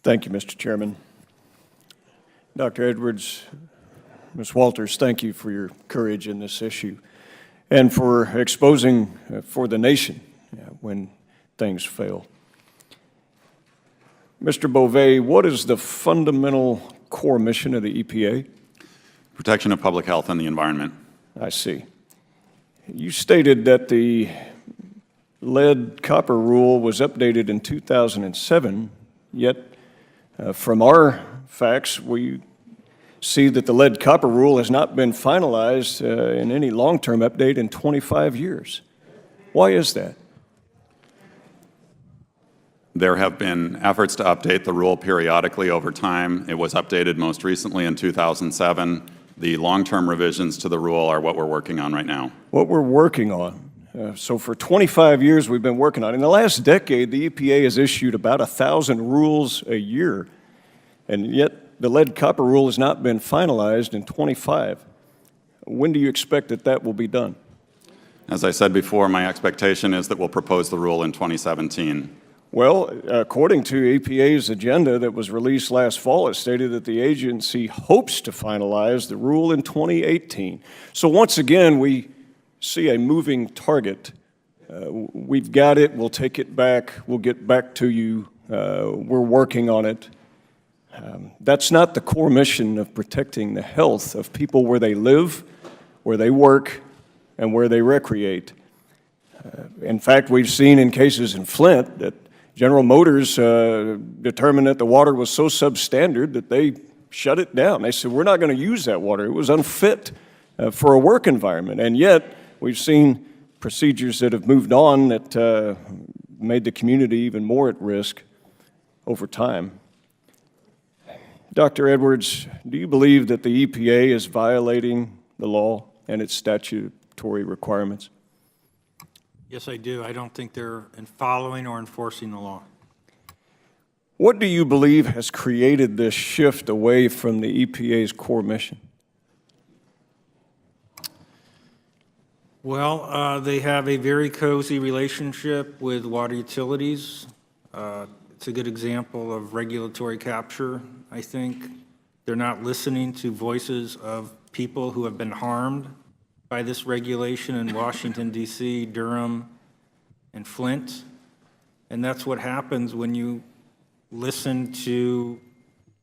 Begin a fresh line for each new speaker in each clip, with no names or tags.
Thank you, Mr. Chairman. Dr. Edwards, Ms. Walters, thank you for your courage in this issue and for exposing for the nation when things fail. Mr. Beauvais, what is the fundamental core mission of the EPA?
Protection of public health and the environment.
I see. You stated that the lead-copper rule was updated in 2007, yet from our facts, we see that the lead-copper rule has not been finalized in any long-term update in 25 years. Why is that?
There have been efforts to update the rule periodically over time. It was updated most recently in 2007. The long-term revisions to the rule are what we're working on right now.
What we're working on. So for 25 years we've been working on it. In the last decade, the EPA has issued about 1,000 rules a year, and yet the lead-copper rule has not been finalized in 25. When do you expect that that will be done?
As I said before, my expectation is that we'll propose the rule in 2017.
Well, according to EPA's agenda that was released last fall, it stated that the agency hopes to finalize the rule in 2018. So once again, we see a moving target. We've got it, we'll take it back, we'll get back to you, we're working on it. That's not the core mission of protecting the health of people where they live, where they work, and where they recreate. In fact, we've seen in cases in Flint that General Motors determined that the water was so substandard that they shut it down. They said, we're not going to use that water. It was unfit for a work environment. And yet, we've seen procedures that have moved on that made the community even more at risk over time. Dr. Edwards, do you believe that the EPA is violating the law and its statutory requirements?
Yes, I do. I don't think they're following or enforcing the law.
What do you believe has created this shift away from the EPA's core mission?
Well, they have a very cozy relationship with water utilities. It's a good example of regulatory capture, I think. They're not listening to voices of people who have been harmed by this regulation in Washington, D.C., Durham, and Flint. And that's what happens when you listen to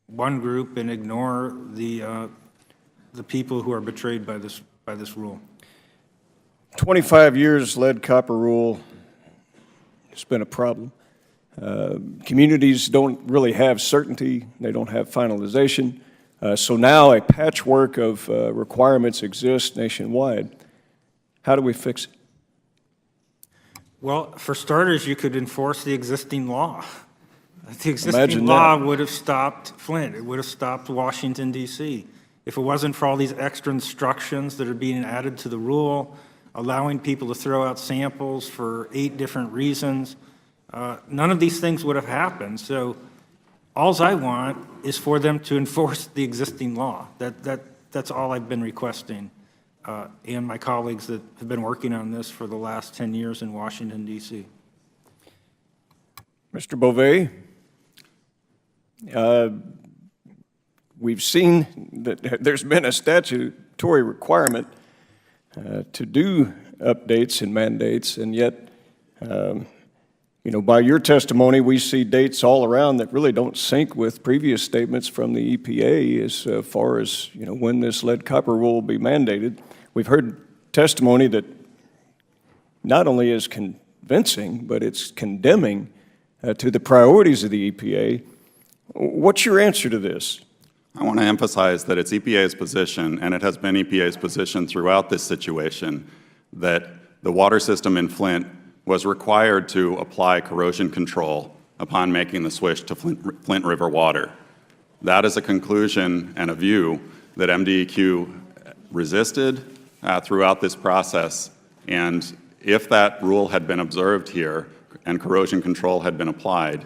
one group and ignore the people who are betrayed by this rule.
25 years lead-copper rule has been a problem. Communities don't really have certainty. They don't have finalization. So now a patchwork of requirements exists nationwide. How do we fix it?
Well, for starters, you could enforce the existing law. The existing law would have stopped Flint. It would have stopped Washington, D.C. If it wasn't for all these extra instructions that are being added to the rule, allowing people to throw out samples for 8 different reasons, none of these things would have happened. So all I want is for them to enforce the existing law. That's all I've been requesting, and my colleagues that have been working on this for the last 10 years in Washington, D.C.
Mr. Beauvais, we've seen that there's been a statutory requirement to do updates and mandates, and yet by your testimony, we see dates all around that really don't sync with previous statements from the EPA as far as, when this lead-copper rule will be mandated. We've heard testimony that not only is convincing, but it's condemning to the priorities of the EPA. What's your answer to this?
I want to emphasize that it's EPA's position, and it has been EPA's position throughout this situation, that the water system in Flint was required to apply corrosion control upon making the switch to Flint River water. That is a conclusion and a view that MDEQ resisted throughout this process, and if that rule had been observed here and corrosion control had been applied,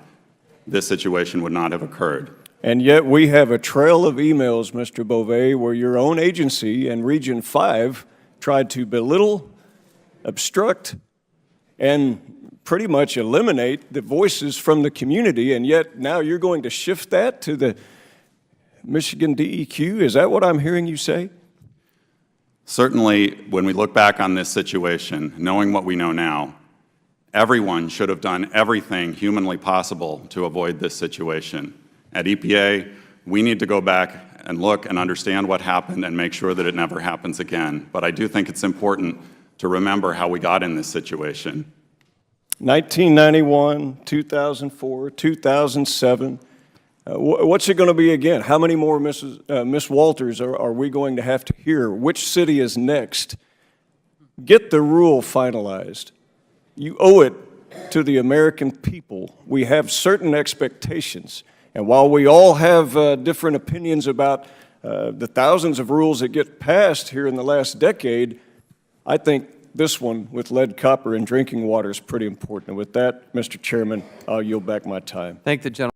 this situation would not have occurred.
And yet we have a trail of emails, Mr. Beauvais, where your own agency and Region 5 tried to belittle, obstruct, and pretty much eliminate the voices from the community, and yet now you're going to shift that to the Michigan DEQ? Is that what I'm hearing you say?
Certainly, when we look back on this situation, knowing what we know now, everyone should have done everything humanly possible to avoid this situation. At EPA, we need to go back and look and understand what happened and make sure that it never happens again. But I do think it's important to remember how we got in this situation.
1991, 2004, 2007. What's it going to be again? How many more Miss Walters are we going to have to hear? Which city is next? Get the rule finalized. You owe it to the American people. We have certain expectations. And while we all have different opinions about the thousands of rules that get passed here in the last decade, I think this one with lead, copper, and drinking water is pretty important. And with that, Mr. Chairman, I'll yield back my time.
Thank the gentleman.